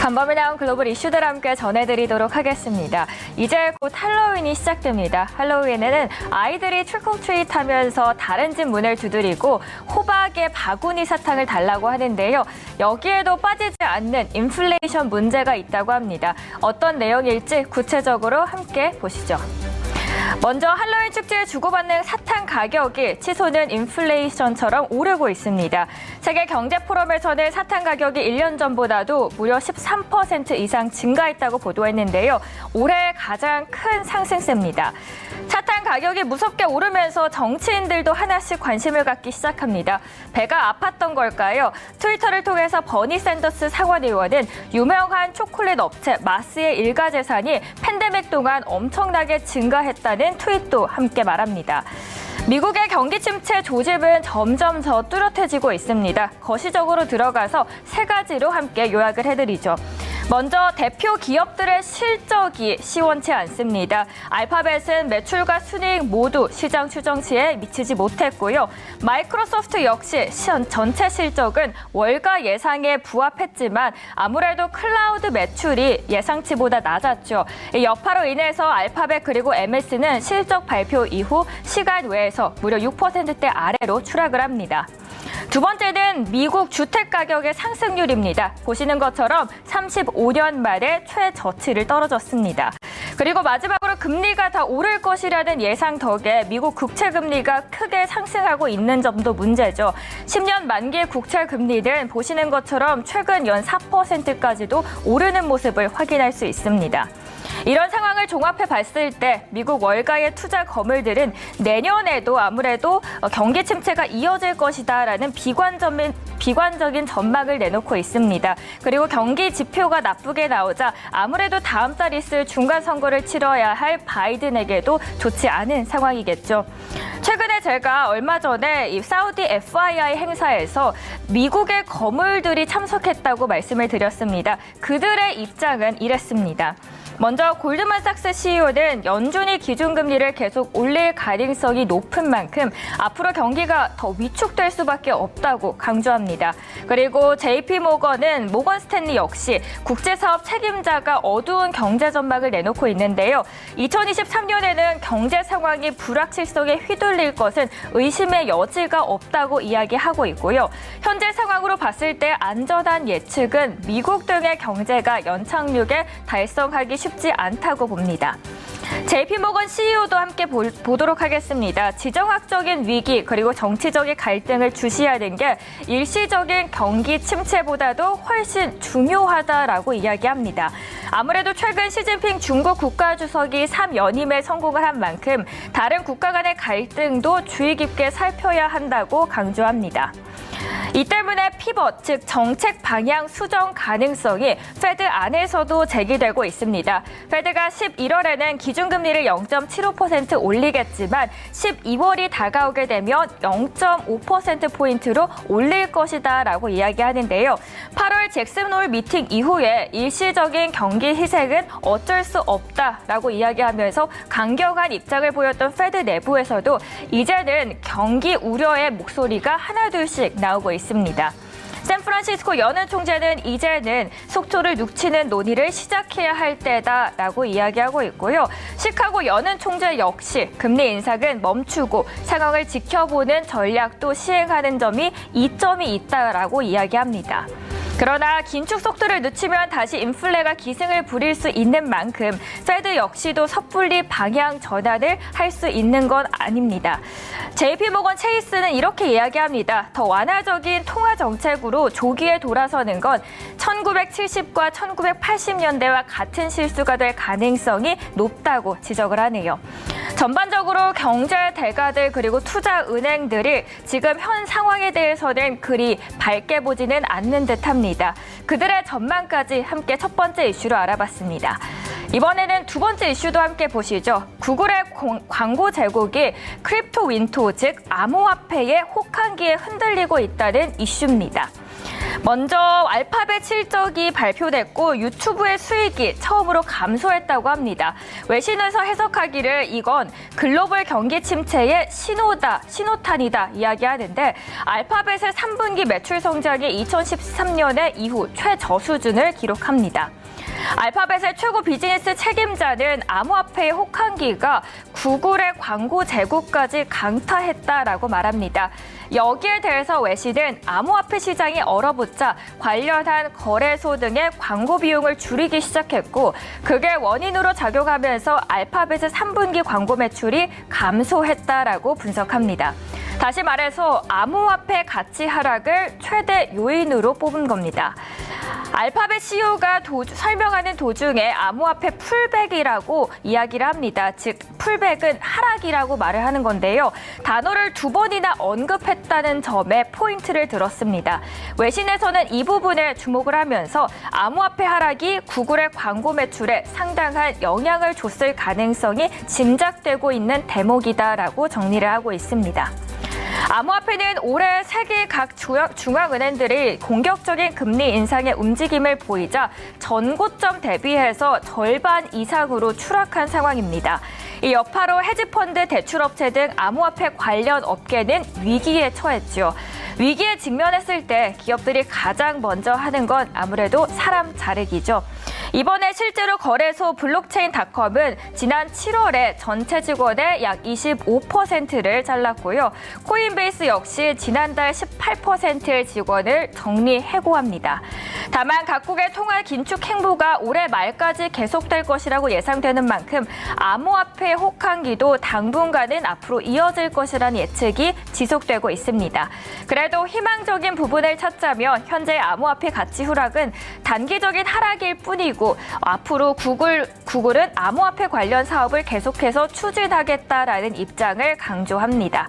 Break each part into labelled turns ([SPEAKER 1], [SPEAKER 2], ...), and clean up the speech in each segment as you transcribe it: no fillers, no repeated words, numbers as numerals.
[SPEAKER 1] 간밤에 나온 글로벌 이슈들 함께 전해드리도록 하겠습니다. 이제 곧 할로윈이 시작됩니다. 할로윈에는 아이들이 트릭-올-트리트 하면서 다른 집 문을 두드리고 호박에 바구니 사탕을 달라고 하는데요. 여기에도 빠지지 않는 인플레이션 문제가 있다고 합니다. 어떤 내용일지 구체적으로 함께 보시죠. 먼저 할로윈 축제에 주고받는 사탕 가격이 치솟는 인플레이션처럼 오르고 있습니다. 세계 경제 포럼에서는 사탕 가격이 1년 전보다도 무려 13% 이상 증가했다고 보도했는데요. 올해 가장 큰 상승세입니다. 사탕 가격이 무섭게 오르면서 정치인들도 하나씩 관심을 갖기 시작합니다. 배가 아팠던 걸까요? 트위터를 통해서 버니 샌더스 상원 의원은 유명한 초콜릿 업체 마스의 일가 재산이 팬데믹 동안 엄청나게 증가했다는 트윗도 함께 말합니다. 미국의 경기 침체 조짐은 점점 더 뚜렷해지고 있습니다. 거시적으로 들어가서 세 가지로 함께 요약을 해드리죠. 먼저 대표 기업들의 실적이 시원치 않습니다. 알파벳은 매출과 순이익 모두 시장 추정치에 미치지 못했고요. 마이크로소프트 역시 전체 실적은 월가 예상에 부합했지만 아무래도 클라우드 매출이 예상치보다 낮았죠. 이 여파로 인해서 알파벳 그리고 MS는 실적 발표 이후 시간 외에서 무려 6%대 아래로 추락을 합니다. 두 번째는 미국 주택 가격의 상승률입니다. 보시는 것처럼 35년 만에 최저치를 떨어졌습니다. 그리고 마지막으로 금리가 더 오를 것이라는 예상 덕에 미국 국채 금리가 크게 상승하고 있는 점도 문제죠. 10년 만기 국채 금리는 보시는 것처럼 최근 연 4%까지도 오르는 모습을 확인할 수 있습니다. 이런 상황을 종합해 봤을 때 미국 월가의 투자 거물들은 내년에도 아무래도 경기 침체가 이어질 것이다라는 비관적인 전망을 내놓고 있습니다. 그리고 경기 지표가 나쁘게 나오자 아무래도 다음 달 있을 중간 선거를 치러야 할 바이든에게도 좋지 않은 상황이겠죠. 최근에 제가 얼마 전에 이 사우디 FII 행사에서 미국의 거물들이 참석했다고 말씀을 드렸습니다. 그들의 입장은 이랬습니다. 먼저 골드만삭스 CEO는 연준이 기준금리를 계속 올릴 가능성이 높은 만큼 앞으로 경기가 더 위축될 수밖에 없다고 강조합니다. 그리고 JP모건은 모건 스탠리 역시 국제사업 책임자가 어두운 경제 전망을 내놓고 있는데요. 2023년에는 경제 상황이 불확실성에 휘둘릴 것은 의심의 여지가 없다고 이야기하고 있고요. 현재 상황으로 봤을 때 안전한 예측은 미국 등의 경제가 연착륙에 달성하기 쉽지 않다고 봅니다. JP모건 CEO도 함께 보도록 하겠습니다. 지정학적인 위기 그리고 정치적인 갈등을 주시하는 게 일시적인 경기 침체보다도 훨씬 중요하다라고 이야기합니다. 아무래도 최근 시진핑 중국 국가주석이 3연임에 성공을 한 만큼 다른 국가 간의 갈등도 주의 깊게 살펴야 한다고 강조합니다. 이 때문에 피벗, 즉 정책 방향 수정 가능성이 페드 안에서도 제기되고 있습니다. 페드가 11월에는 기준금리를 0.75% 올리겠지만 12월이 다가오게 되면 0.5%포인트로 올릴 것이다라고 이야기하는데요. 8월 잭슨 홀 미팅 이후에 일시적인 경기 희생은 어쩔 수 없다라고 이야기하면서 강경한 입장을 보였던 페드 내부에서도 이제는 경기 우려의 목소리가 하나둘씩 나오고 있습니다. 샌프란시스코 연은 총재는 이제는 속초를 눅치는 논의를 시작해야 할 때다라고 이야기하고 있고요. 시카고 연은 총재 역시 금리 인상은 멈추고 상황을 지켜보는 전략도 시행하는 점이 이점이 있다라고 이야기합니다. 그러나 긴축 속도를 늦추면 다시 인플레가 기승을 부릴 수 있는 만큼 페드 역시도 섣불리 방향 전환을 할 수 있는 건 아닙니다. JP모건 체이스는 이렇게 이야기합니다. 더 완화적인 통화 정책으로 조기에 돌아서는 건 1970과 1980년대와 같은 실수가 될 가능성이 높다고 지적을 하네요. 전반적으로 경제 대가들 그리고 투자 은행들이 지금 현 상황에 대해서는 그리 밝게 보지는 않는 듯합니다. 그들의 전망까지 함께 첫 번째 이슈로 알아봤습니다. 이번에는 두 번째 이슈도 함께 보시죠. 구글의 광고 제국이 크립토 윈토, 즉 암호화폐의 혹한기에 흔들리고 있다는 이슈입니다. 먼저 알파벳 실적이 발표됐고 유튜브의 수익이 처음으로 감소했다고 합니다. 외신에서 해석하기를 이건 글로벌 경기 침체의 신호탄이다 이야기하는데 알파벳의 3분기 매출 성장이 2013년에 이후 최저 수준을 기록합니다. 알파벳의 최고 비즈니스 책임자는 암호화폐의 혹한기가 구글의 광고 재고까지 강타했다라고 말합니다. 여기에 대해서 외신은 암호화폐 시장이 얼어붙자 관련한 거래소 등의 광고 비용을 줄이기 시작했고 그게 원인으로 작용하면서 알파벳의 3분기 광고 매출이 감소했다라고 분석합니다. 다시 말해서 암호화폐 가치 하락을 최대 요인으로 뽑은 겁니다. 알파벳 CEO가 설명하는 도중에 암호화폐 풀백이라고 이야기를 합니다. 즉 풀백은 하락이라고 말을 하는 건데요. 단어를 2번이나 언급했다는 점에 포인트를 들었습니다. 외신에서는 이 부분에 주목을 하면서 암호화폐 하락이 구글의 광고 매출에 상당한 영향을 줬을 가능성이 짐작되고 있는 대목이다라고 정리를 하고 있습니다. 암호화폐는 올해 세계 각 중앙은행들이 공격적인 금리 인상의 움직임을 보이자 전고점 대비해서 절반 이상으로 추락한 상황입니다. 이 여파로 헤지펀드, 대출업체 등 암호화폐 관련 업계는 위기에 처했죠. 위기에 직면했을 때 기업들이 가장 먼저 하는 건 아무래도 사람 자르기죠. 이번에 실제로 거래소 블록체인닷컴은 지난 7월에 전체 직원의 약 25%를 잘랐고요. 코인베이스 역시 지난달 18%의 직원을 정리해고합니다. 다만 각국의 통화 긴축 행보가 올해 말까지 계속될 것이라고 예상되는 만큼 암호화폐 혹한기도 당분간은 앞으로 이어질 것이라는 예측이 지속되고 있습니다. 그래도 희망적인 부분을 찾자면 현재 암호화폐 가치 후락은 단기적인 하락일 뿐이고 앞으로 구글은 암호화폐 관련 사업을 계속해서 추진하겠다라는 입장을 강조합니다.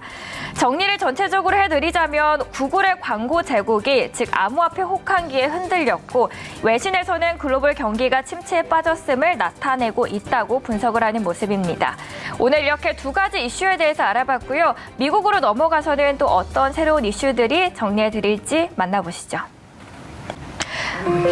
[SPEAKER 1] 정리를 전체적으로 해드리자면 구글의 광고 제국이 즉 암호화폐 혹한기에 흔들렸고 외신에서는 글로벌 경기가 침체에 빠졌음을 나타내고 있다고 분석을 하는 모습입니다. 오늘 이렇게 두 가지 이슈에 대해서 알아봤고요. 미국으로 넘어가서는 또 어떤 새로운 이슈들이 정리해드릴지 만나보시죠.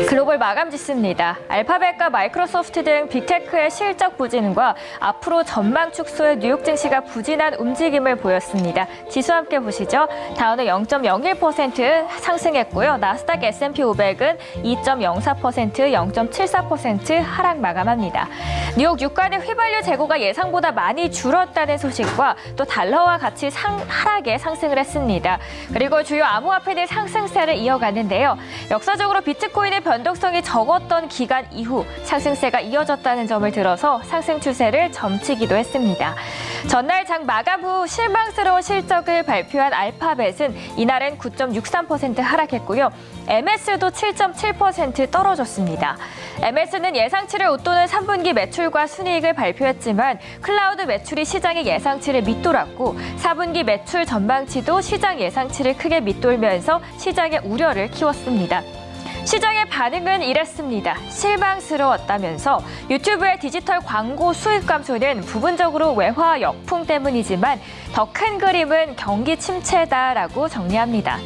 [SPEAKER 1] 글로벌 마감 지수입니다. 알파벳과 마이크로소프트 등 빅테크의 실적 부진과 앞으로 전망 축소에 뉴욕 증시가 부진한 움직임을 보였습니다. 지수 함께 보시죠. 다우는 0.01% 상승했고요. 나스닥 S&P 500은 2.04%, 0.74% 하락 마감합니다. 뉴욕 유가는 휘발유 재고가 예상보다 많이 줄었다는 소식과 또 달러와 같이 하락에 상승을 했습니다. 그리고 주요 암호화폐들 상승세를 이어갔는데요. 역사적으로 비트코인의 변동성이 적었던 기간 이후 상승세가 이어졌다는 점을 들어서 상승 추세를 점치기도 했습니다. 전날 장 마감 후 실망스러운 실적을 발표한 알파벳은 이날은 9.63% 하락했고요. MS도 7.7% 떨어졌습니다. MS는 예상치를 웃도는 3분기 매출과 순이익을 발표했지만 클라우드 매출이 시장의 예상치를 밑돌았고 4분기 매출 전망치도 시장 예상치를 크게 밑돌면서 시장의 우려를 키웠습니다. 시장의 반응은 이랬습니다. 실망스러웠다면서 유튜브의 디지털 광고 수익 감소는 부분적으로 외화 역풍 때문이지만 더 큰 그림은 경기 침체다라고 정리합니다.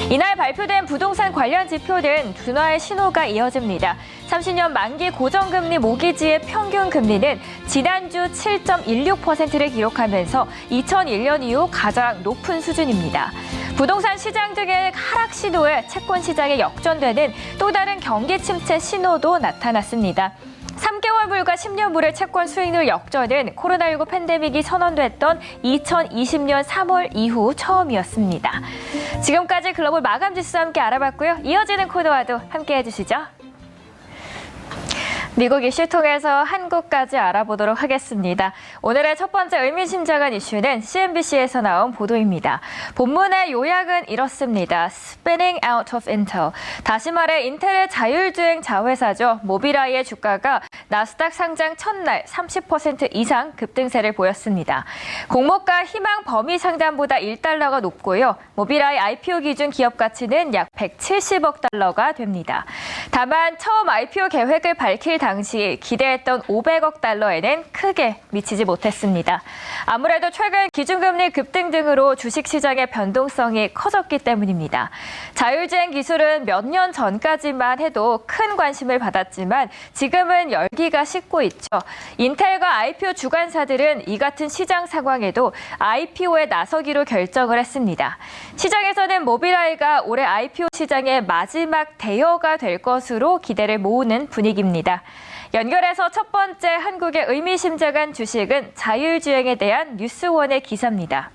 [SPEAKER 1] 이날 발표된 부동산 관련 지표는 둔화의 신호가 이어집니다. 30년 만기 고정금리 모기지의 평균 금리는 지난주 7.16%를 기록하면서 2001년 이후 가장 높은 수준입니다. 부동산 시장 등의 하락 신호에 채권 시장에 역전되는 또 다른 경기 침체 신호도 나타났습니다. 3개월 불과 10년 불의 채권 수익률 역전은 코로나19 팬데믹이 선언됐던 2020년 3월 이후 처음이었습니다. 지금까지 글로벌 마감 지수 함께 알아봤고요. 이어지는 코너와도 함께 해주시죠. 미국 이슈 통해서 한국까지 알아보도록 하겠습니다. 오늘의 첫 번째 의미심장한 이슈는 CNBC에서 나온 보도입니다. 본문의 요약은 이렇습니다. Spinning out of Intel. 다시 말해 인텔의 자율주행 자회사죠. 모빌아이의 주가가 나스닥 상장 첫날 30% 이상 급등세를 보였습니다. 공모가 희망 범위 상단보다 1달러가 높고요. 모빌아이 IPO 기준 기업 가치는 약 170억 달러가 됩니다. 다만 처음 IPO 계획을 밝힐 당시 기대했던 500억 달러에는 크게 미치지 못했습니다. 아무래도 최근 기준금리 급등 등으로 주식시장의 변동성이 커졌기 때문입니다. 자율주행 기술은 몇 년 전까지만 해도 큰 관심을 받았지만 지금은 열기가 식고 있죠. 인텔과 IPO 주관사들은 이 같은 시장 상황에도 IPO에 나서기로 결정을 했습니다. 시장에서는 모빌아이가 올해 IPO 시장의 마지막 대여가 될 것으로 기대를 모으는 분위기입니다. 연결해서 첫 번째 한국의 의미심장한 주식은 자율주행에 대한 뉴스원의 기사입니다.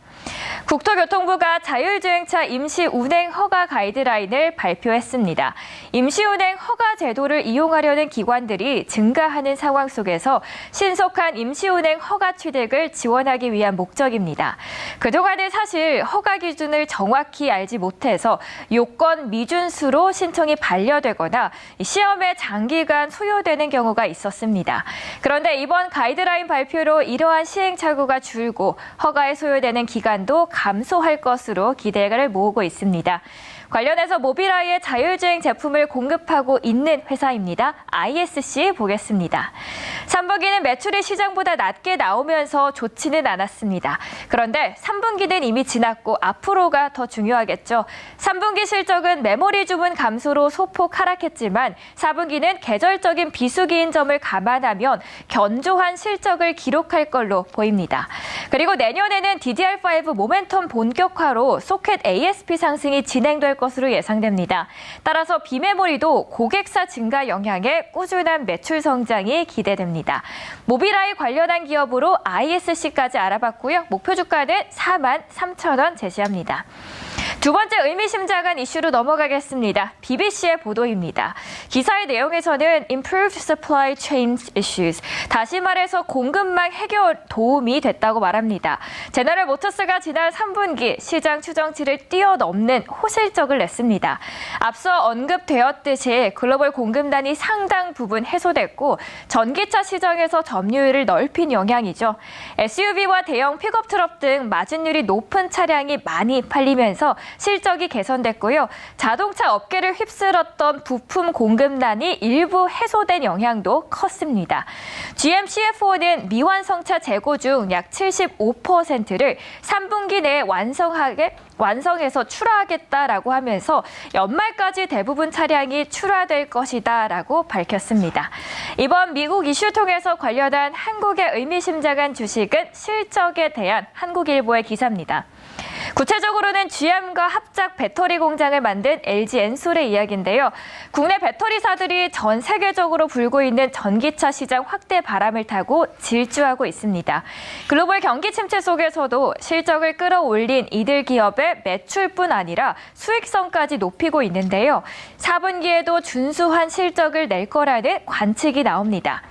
[SPEAKER 1] 국토교통부가 자율주행차 임시운행 허가 가이드라인을 발표했습니다. 임시운행 허가 제도를 이용하려는 기관들이 증가하는 상황 속에서 신속한 임시운행 허가 취득을 지원하기 위한 목적입니다. 그동안은 사실 허가 기준을 정확히 알지 못해서 요건 미준수로 신청이 반려되거나 시험에 장기간 소요되는 경우가 있었습니다. 그런데 이번 가이드라인 발표로 이러한 시행착오가 줄고 허가에 소요되는 기간도 감소할 것으로 기대를 모으고 있습니다. 관련해서 모빌아이의 자율주행 제품을 공급하고 있는 회사입니다. ISC 보겠습니다. 3분기는 매출이 시장보다 낮게 나오면서 좋지는 않았습니다. 그런데 3분기는 이미 지났고 앞으로가 더 중요하겠죠. 3분기 실적은 메모리 주문 감소로 소폭 하락했지만 4분기는 계절적인 비수기인 점을 감안하면 견조한 실적을 기록할 걸로 보입니다. 그리고 내년에는 DDR5 모멘텀 본격화로 소켓 ASP 상승이 진행될 것으로 예상됩니다. 따라서 비메모리도 고객사 증가 영향에 꾸준한 매출 성장이 기대됩니다. 모빌아이 관련한 기업으로 ISC까지 알아봤고요. 목표 주가는 43,000원 제시합니다. 두 번째 의미심장한 이슈로 넘어가겠습니다. BBC의 보도입니다. 기사의 내용에서는 Improved Supply Chain Issues, 다시 말해서 공급망 해결 도움이 됐다고 말합니다. 제너럴 모터스가 지난 3분기 시장 추정치를 뛰어넘는 호실적을 냈습니다. 앞서 언급되었듯이 글로벌 공급난이 상당 부분 해소됐고 전기차 시장에서 점유율을 넓힌 영향이죠. SUV와 대형 픽업 트럭 등 마진율이 높은 차량이 많이 팔리면서 실적이 개선됐고요. 자동차 업계를 휩쓸었던 부품 공급난이 일부 해소된 영향도 컸습니다. GM CFO는 미완성차 재고 중 약 75%를 3분기 내에 완성해서 출하하겠다라고 하면서 연말까지 대부분 차량이 출하될 것이다라고 밝혔습니다. 이번 미국 이슈 통해서 관련한 한국의 의미심장한 주식은 실적에 대한 한국일보의 기사입니다. 구체적으로는 GM과 합작 배터리 공장을 만든 LG 엔솔의 이야기인데요. 국내 배터리사들이 전 세계적으로 불고 있는 전기차 시장 확대 바람을 타고 질주하고 있습니다. 글로벌 경기 침체 속에서도 실적을 끌어올린 이들 기업의 매출뿐 아니라 수익성까지 높이고 있는데요. 4분기에도 준수한 실적을 낼 거라는 관측이 나옵니다.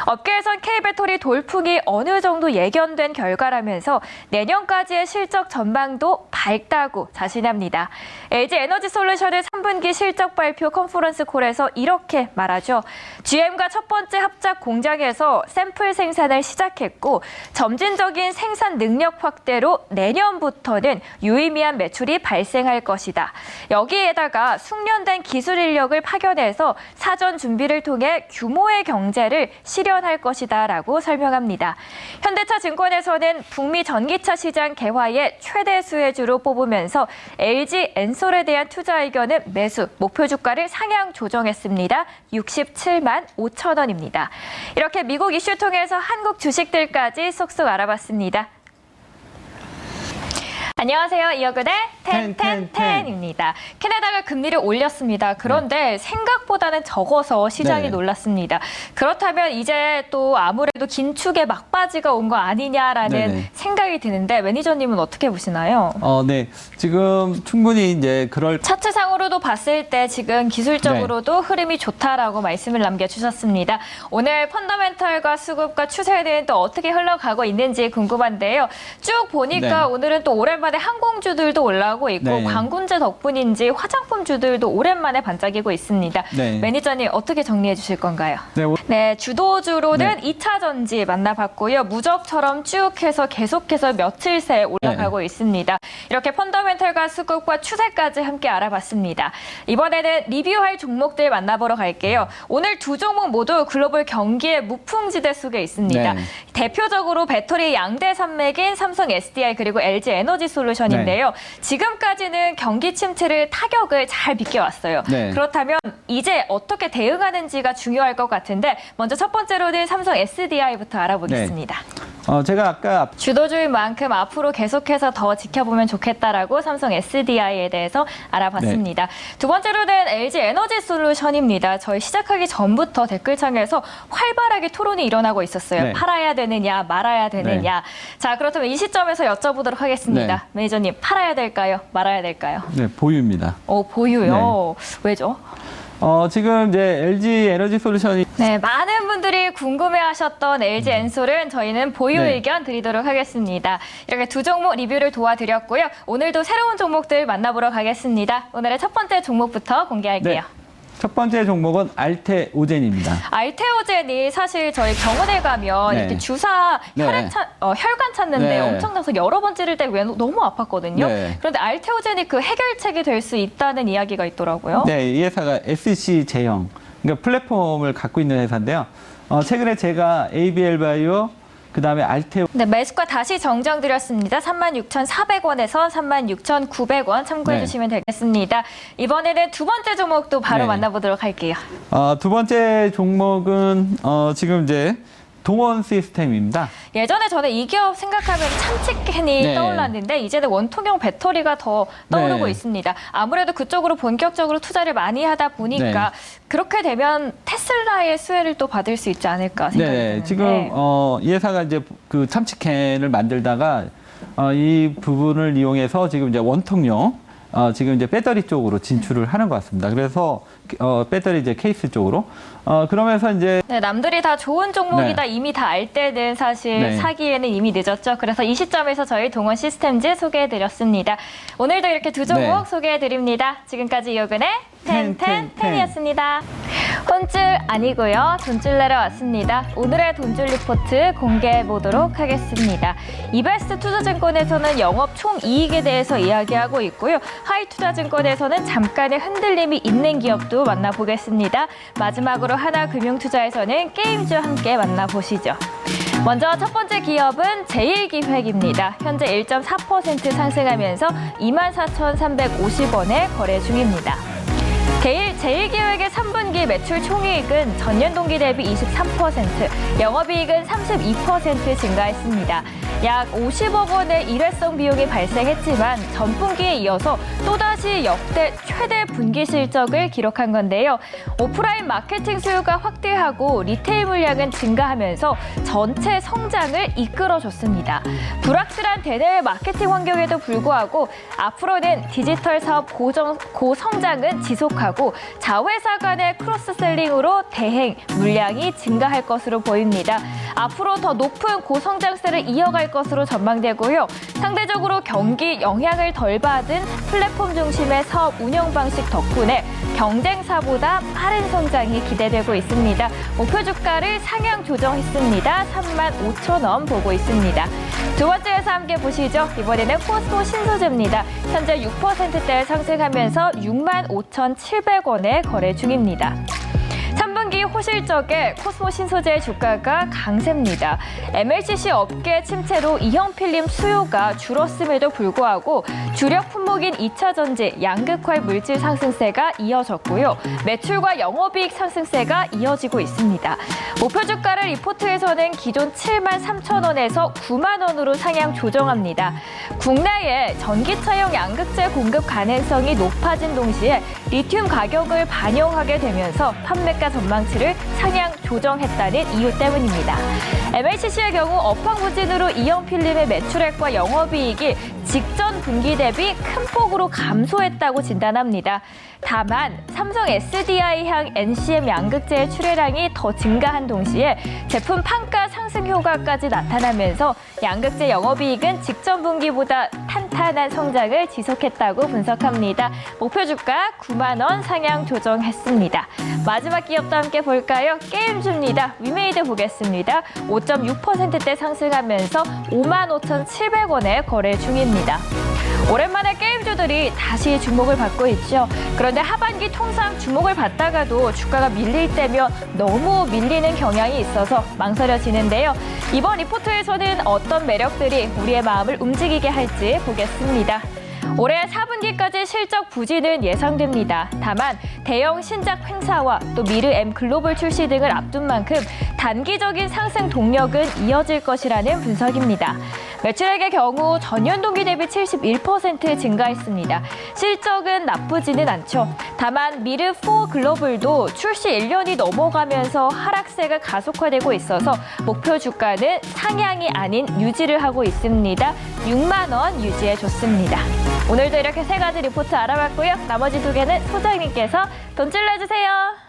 [SPEAKER 1] 업계에선 K배터리 돌풍이 어느 정도 예견된 결과라면서 내년까지의 실적 전망도 밝다고 자신합니다. LG 에너지솔루션의 3분기 실적 발표 컨퍼런스 콜에서 이렇게 말하죠. GM과 첫 번째 합작 공장에서 샘플 생산을 시작했고 점진적인 생산 능력 확대로 내년부터는 유의미한 매출이 발생할 것이다. 여기에다가 숙련된 기술 인력을 파견해서 사전 준비를 통해 규모의 경제를 실현할 것이다라고 설명합니다. 현대차 증권에서는 북미 전기차 시장 개화의 최대 수혜주로 뽑으면서 LG 엔솔에 대한 투자 의견은 매수, 목표 주가를 상향 조정했습니다. 67만 5천 원입니다. 이렇게 미국 이슈 통해서 한국 주식들까지 쏙쏙 알아봤습니다. 안녕하세요. 이어근의 텐텐텐입니다. 캐나다가 금리를 올렸습니다. 그런데 생각보다는 적어서 시장이 놀랐습니다. 그렇다면 이제 또 아무래도 긴축의 막바지가 온 거 아니냐라는 생각이 드는데 매니저님은 어떻게 보시나요?
[SPEAKER 2] 네. 지금 충분히 이제 그럴
[SPEAKER 1] 차트상으로도 봤을 때 지금 기술적으로도 흐름이 좋다라고 말씀을 남겨주셨습니다. 오늘 펀더멘털과 수급과 추세는 또 어떻게 흘러가고 있는지 궁금한데요. 쭉 보니까 오늘은 또 오랜만에 오랜만에 항공주들도 올라오고 있고
[SPEAKER 2] 네.
[SPEAKER 1] 광군제 덕분인지 화장품주들도 오랜만에 반짝이고 있습니다.
[SPEAKER 2] 네.
[SPEAKER 1] 매니저님 어떻게 정리해 주실 건가요?
[SPEAKER 2] 네,
[SPEAKER 1] 네, 주도주로는 2차 전지 만나봤고요. 무적처럼 쭉 해서 계속해서 며칠 새 올라가고 있습니다. 이렇게 펀더멘털과 수급과 추세까지 함께 알아봤습니다. 이번에는 리뷰할 종목들 만나보러 갈게요. 오늘 두 종목 모두 글로벌 경기의 무풍지대 속에 있습니다.
[SPEAKER 2] 네.
[SPEAKER 1] 대표적으로 배터리 양대 산맥인 삼성 SDI 그리고 LG 에너지 솔루션인데요. 지금까지는 경기 침체를 타격을 잘 비껴왔어요.
[SPEAKER 2] 네.
[SPEAKER 1] 그렇다면 이제 어떻게 대응하는지가 중요할 것 같은데 먼저 첫 번째로는 삼성 SDI부터 알아보겠습니다.
[SPEAKER 2] 제가 아까
[SPEAKER 1] 주도주인 만큼 앞으로 계속해서 더 지켜보면 좋겠다라고 삼성 SDI에 대해서 알아봤습니다. 두 번째로는 LG 에너지 솔루션입니다. 저희 시작하기 전부터 댓글창에서 활발하게 토론이 일어나고 있었어요.
[SPEAKER 2] 네.
[SPEAKER 1] 팔아야 되느냐 말아야 되느냐. 자, 그렇다면 이 시점에서 여쭤보도록 하겠습니다. 매니저님, 팔아야 될까요? 말아야 될까요?
[SPEAKER 2] 네, 보유입니다.
[SPEAKER 1] 보유요. 왜죠?
[SPEAKER 2] 지금 이제 LG 에너지 솔루션이
[SPEAKER 1] 네, 많은 분들이 궁금해하셨던 LG 엔솔은 저희는 보유
[SPEAKER 2] 네.
[SPEAKER 1] 의견 드리도록 하겠습니다. 이렇게 두 종목 리뷰를 도와드렸고요. 오늘도 새로운 종목들 만나보러 가겠습니다. 오늘의 첫 번째 종목부터 공개할게요.
[SPEAKER 2] 네. 첫 번째 종목은 알테오젠입니다.
[SPEAKER 1] 알테오젠이 사실 저희 병원에 가면
[SPEAKER 2] 네.
[SPEAKER 1] 이렇게 주사
[SPEAKER 2] 네.
[SPEAKER 1] 혈관 찾는데
[SPEAKER 2] 네.
[SPEAKER 1] 엄청나서 여러 번 찌를 때 너무 아팠거든요.
[SPEAKER 2] 네.
[SPEAKER 1] 그런데 알테오젠이 그 해결책이 될 수 있다는 이야기가 있더라고요.
[SPEAKER 2] 네, 이 회사가 SC 제형, 그러니까 플랫폼을 갖고 있는 회사인데요. 최근에 제가 ABL 바이오, 그다음에 알테오
[SPEAKER 1] 네, 매수가 다시 정정드렸습니다. 36,400원에서 36,900원 참고해
[SPEAKER 2] 네.
[SPEAKER 1] 주시면 되겠습니다. 이번에는 두 번째 종목도 바로
[SPEAKER 2] 네.
[SPEAKER 1] 만나보도록 할게요.
[SPEAKER 2] 두 번째 종목은 지금 이제 동원 시스템입니다.
[SPEAKER 1] 예전에 저는 이 기업 생각하면 참치캔이
[SPEAKER 2] 네.
[SPEAKER 1] 떠올랐는데 이제는 원통형 배터리가 더 떠오르고
[SPEAKER 2] 네.
[SPEAKER 1] 있습니다. 아무래도 그쪽으로 본격적으로 투자를 많이 하다 보니까 그렇게 되면 테슬라의 수혜를 또 받을 수 있지 않을까 생각이
[SPEAKER 2] 네,
[SPEAKER 1] 드는데.
[SPEAKER 2] 지금 이 회사가 이제 그 참치캔을 만들다가 이 부분을 이용해서 지금 이제 원통용 지금 이제 배터리 쪽으로 진출을 하는 것 같습니다. 그래서 배터리 이제 케이스 쪽으로 그러면서 이제
[SPEAKER 1] 네, 남들이 다 좋은 종목이다
[SPEAKER 2] 네.
[SPEAKER 1] 이미 다 알 때는 사실
[SPEAKER 2] 네.
[SPEAKER 1] 사기에는 이미 늦었죠. 그래서 이 시점에서 저희 동원 시스템즈 소개해드렸습니다. 오늘도 이렇게 두 종목
[SPEAKER 2] 네.
[SPEAKER 1] 소개해드립니다. 지금까지 이호근의
[SPEAKER 2] 텐.
[SPEAKER 1] 텐텐텐이었습니다. 혼줄 아니고요. 돈줄 내러 왔습니다. 오늘의 돈줄 리포트 공개해 보도록 하겠습니다. 이베스트 투자증권에서는 영업 총이익에 대해서 이야기하고 있고요. 하이투자증권에서는 잠깐의 흔들림이 있는 기업도 만나보겠습니다. 마지막으로 하나금융투자에서는 게임주와 함께 만나보시죠. 먼저 첫 번째 기업은 제일기획입니다. 현재 1.4% 상승하면서 24,350원에 거래 중입니다. 제일기획의 3분기 매출 총이익은 전년 동기 대비 23%, 영업이익은 32% 증가했습니다. 약 50억 원의 일회성 비용이 발생했지만 전분기에 이어서 또다시 역대 최대 분기 실적을 기록한 건데요. 오프라인 마케팅 수요가 확대하고 리테일 물량은 증가하면서 전체 성장을 이끌어줬습니다. 불확실한 대내외 마케팅 환경에도 불구하고 앞으로는 디지털 사업 고성장은 지속하고 자회사 간의 크로스셀링으로 대행 물량이 증가할 것으로 보입니다. 앞으로 더 높은 고성장세를 이어갈 것으로 전망되고요. 상대적으로 경기 영향을 덜 받은 플랫폼 중심의 사업 운영 방식 덕분에 경쟁사보다 빠른 성장이 기대되고 있습니다. 목표 주가를 상향 조정했습니다. 35,000원 보고 있습니다. 두 번째 회사 함께 보시죠. 이번에는 코스모 신소재입니다. 현재 6%대 상승하면서 65,700원에 거래 중입니다. 3분기 호실적에 코스모 신소재의 주가가 강세입니다. MLCC 업계 침체로 이형 필름 수요가 줄었음에도 불구하고 주력 품목인 2차 전지, 양극화 물질 상승세가 이어졌고요. 매출과 영업이익 상승세가 이어지고 있습니다. 목표 주가를 리포트에서는 기존 73,000원에서 9만 원으로 상향 조정합니다. 국내에 전기차용 양극재 공급 가능성이 높아진 동시에 리튬 가격을 반영하게 되면서 판매가 전망치를 상향 조정했다는 이유 때문입니다. MLCC의 경우 업황 부진으로 이형 필름의 매출액과 영업이익이 직전 분기 대비 큰 폭으로 감소했다고 진단합니다. 다만 삼성 SDI향 NCM 양극재의 출하량이 더 증가한 동시에 제품 판가 상승 효과까지 나타나면서 양극재 영업이익은 직전 분기보다 탄탄 탄탄한 성장을 지속했다고 분석합니다. 목표 주가 9만 원 상향 조정했습니다. 마지막 기업도 함께 볼까요? 게임주입니다. 위메이드 보겠습니다. 5.6%대 상승하면서 55,700원에 거래 중입니다. 오랜만에 게임주들이 다시 주목을 받고 있죠. 그런데 하반기 통상 주목을 받다가도 주가가 밀릴 때면 너무 밀리는 경향이 있어서 망설여지는데요. 이번 리포트에서는 어떤 매력들이 우리의 마음을 움직이게 할지 보겠습니다. 올해 4분기까지 실적 부진은 예상됩니다. 다만 대형 신작 행사와 또 미르 M 글로벌 출시 등을 앞둔 만큼 단기적인 상승 동력은 이어질 것이라는 분석입니다. 매출액의 경우 전년 동기 대비 71% 증가했습니다. 실적은 나쁘지는 않죠. 다만 미르4 글로벌도 출시 1년이 넘어가면서 하락세가 가속화되고 있어서 목표 주가는 상향이 아닌 유지를 하고 있습니다. 6만 원 유지해줬습니다. 오늘도 이렇게 세 가지 리포트 알아봤고요. 나머지 두 개는 소장님께서 돈줄내주세요.